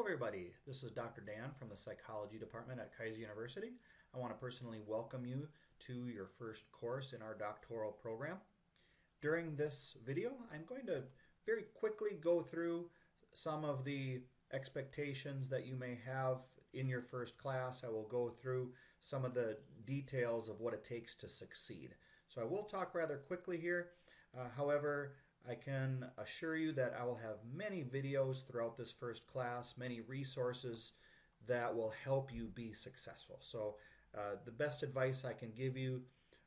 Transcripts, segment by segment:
everybody. This is Dr. Dan from the Psychology Department at Keiser University. I want to personally welcome you to your first course in our doctoral program. During this video, I'm going to very quickly go through some of the expectations that you may have in your first class. I will go through some of the details of what it takes to succeed. So I will talk rather quickly here. However, I can assure you that I will have many videos throughout this first class, many resources that will help you be successful. So the best advice I can give you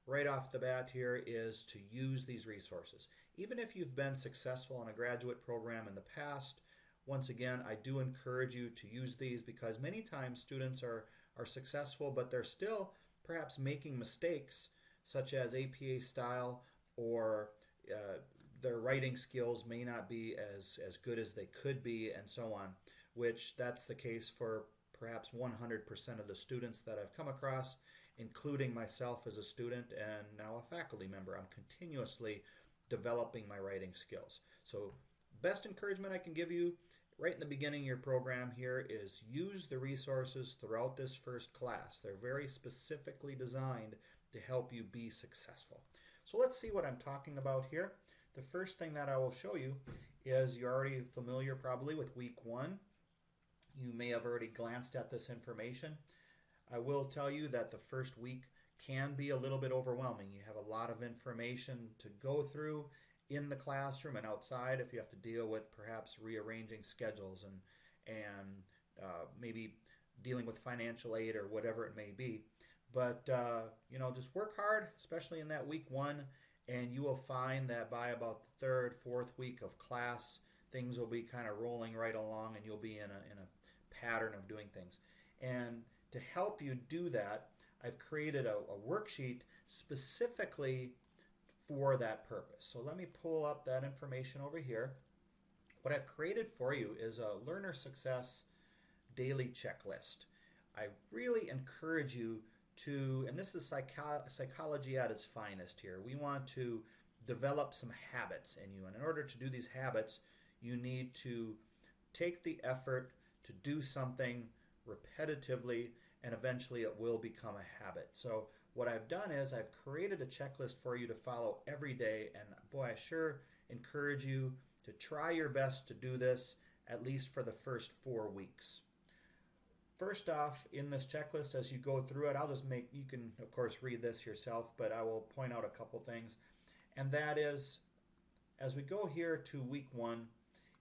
right off the bat here is to use these resources. Even if you've been successful in a graduate program in the past, once again, I do encourage you to use these because many times students are successful, but they're still perhaps making mistakes such as APA style, or their writing skills may not be as good as they could be, and so on, which that's the case for perhaps 100% of the students that I've come across, including myself as a student and now a faculty member. I'm continuously developing my writing skills. So best encouragement I can give you right in the beginning of your program here is use the resources throughout this first class. They're very specifically designed to help you be successful. So let's see what I'm talking about here. The first thing that I will show you is you're already familiar probably with week 1. You may have already glanced at this information. I will tell you that the first week can be a little bit overwhelming. You have a lot of information to go through in the classroom and outside if you have to deal with perhaps rearranging schedules and maybe dealing with financial aid or whatever it may be. But just work hard, especially in that week 1, and you will find that by about the third, fourth week of class, things will be kind of rolling right along, and you'll be in a pattern of doing things. And to help you do that, I've created a worksheet specifically for that purpose. So let me pull up that information over here. What I've created for you is a learner success daily checklist. I really encourage you to, and this is psychology at its finest here, we want to develop some habits in you. And in order to do these habits, you need to take the effort to do something repetitively, and eventually it will become a habit. So what I've done is I've created a checklist for you to follow every day, and boy, I sure encourage you to try your best to do this at least for the first 4 weeks. First off, in this checklist, as you go through it, you can of course read this yourself, but I will point out a couple things. And that is, as we go here to week 1,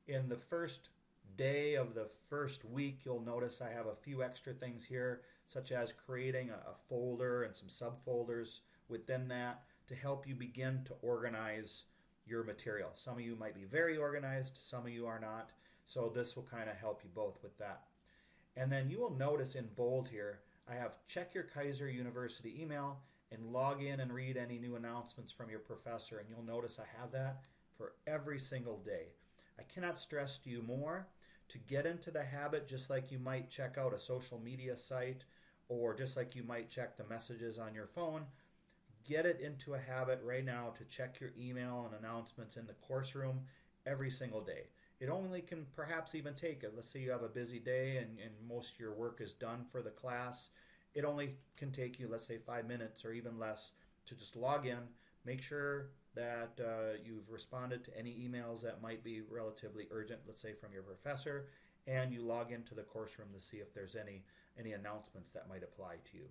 in the first day of the first week, you'll notice I have a few extra things here, such as creating a folder and some subfolders within that to help you begin to organize your material. Some of you might be very organized, some of you are not, so this will kind of help you both with that. And then you will notice in bold here, I have check your Keiser University email and log in and read any new announcements from your professor. And you'll notice I have that for every single day. I cannot stress to you more to get into the habit, just like you might check out a social media site or just like you might check the messages on your phone. Get it into a habit right now to check your email and announcements in the course room every single day. It only can perhaps even take, let's say you have a busy day and most of your work is done for the class. It only can take you, let's say, 5 minutes or even less to just log in, make sure that you've responded to any emails that might be relatively urgent, let's say from your professor, and you log into the course room to see if there's any announcements that might apply to you.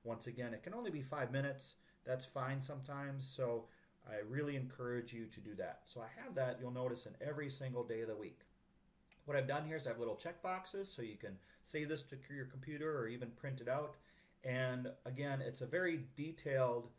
Once again, it can only be 5 minutes. That's fine sometimes, so I really encourage you to do that. So I have that, you'll notice, in every single day of the week. What I've done here is I have little check boxes so you can save this to your computer or even print it out. And again, it's a very detailed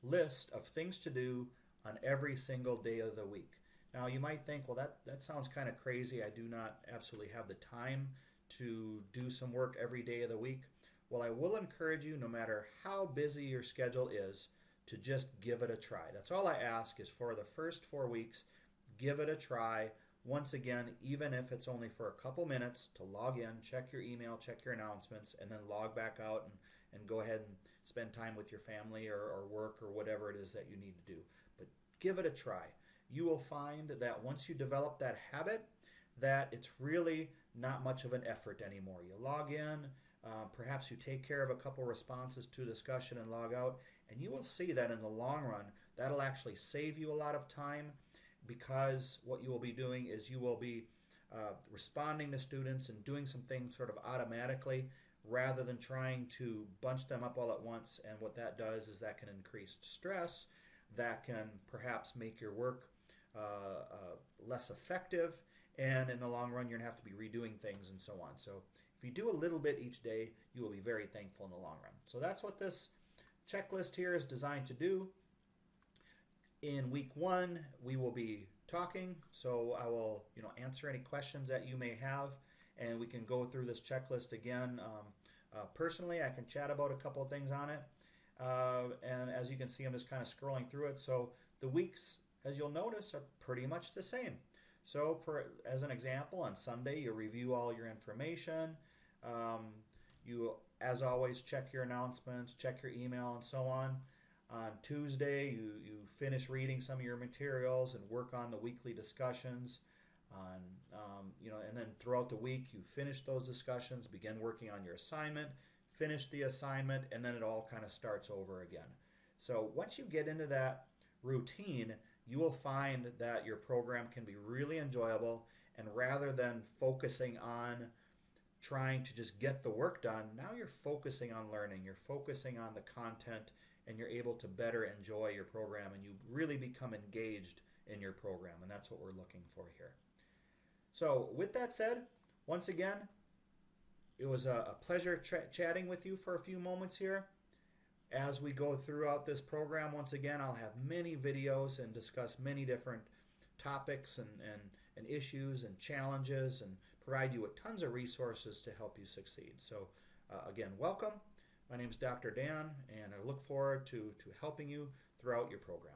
list of things to do on every single day of the week. Now you might think, well, that sounds kind of crazy. I do not absolutely have the time to do some work every day of the week. Well, I will encourage you, no matter how busy your schedule is, to just give it a try. That's all I ask, is for the first 4 weeks, give it a try. Once again, even if it's only for a couple minutes, to log in, check your email, check your announcements, and then log back out and go ahead and spend time with your family or work or whatever it is that you need to do. But give it a try. You will find that once you develop that habit, that it's really not much of an effort anymore. You log in, perhaps you take care of a couple responses to discussion and log out, and you will see that in the long run, that'll actually save you a lot of time, because what you will be doing is you will be responding to students and doing some things sort of automatically rather than trying to bunch them up all at once. And what that does is that can increase stress, that can perhaps make your work less effective, and in the long run you're going to have to be redoing things and so on. So if you do a little bit each day, you will be very thankful in the long run. So that's what this checklist here is designed to do. In week 1, we will be talking, so I will answer any questions that you may have, and we can go through this checklist again. Personally, I can chat about a couple of things on it, and as you can see, I'm just kind of scrolling through it. So the weeks, as you'll notice, are pretty much the same. So as an example, on Sunday you review all your information. You, as always, check your announcements, check your email, and so on. On Tuesday, you finish reading some of your materials and work on the weekly discussions. And then throughout the week, you finish those discussions, begin working on your assignment, finish the assignment, and then it all kind of starts over again. So once you get into that routine, you will find that your program can be really enjoyable, and rather than focusing on trying to just get the work done, now you're focusing on learning, you're focusing on the content, and you're able to better enjoy your program, and you really become engaged in your program, and that's what we're looking for here. So with that said, once again, it was a pleasure chatting with you for a few moments here. As we go throughout this program, once again, I'll have many videos and discuss many different topics and issues and challenges, and provide you with tons of resources to help you succeed. So again, welcome. My name is Dr. Dan, and I look forward to helping you throughout your program.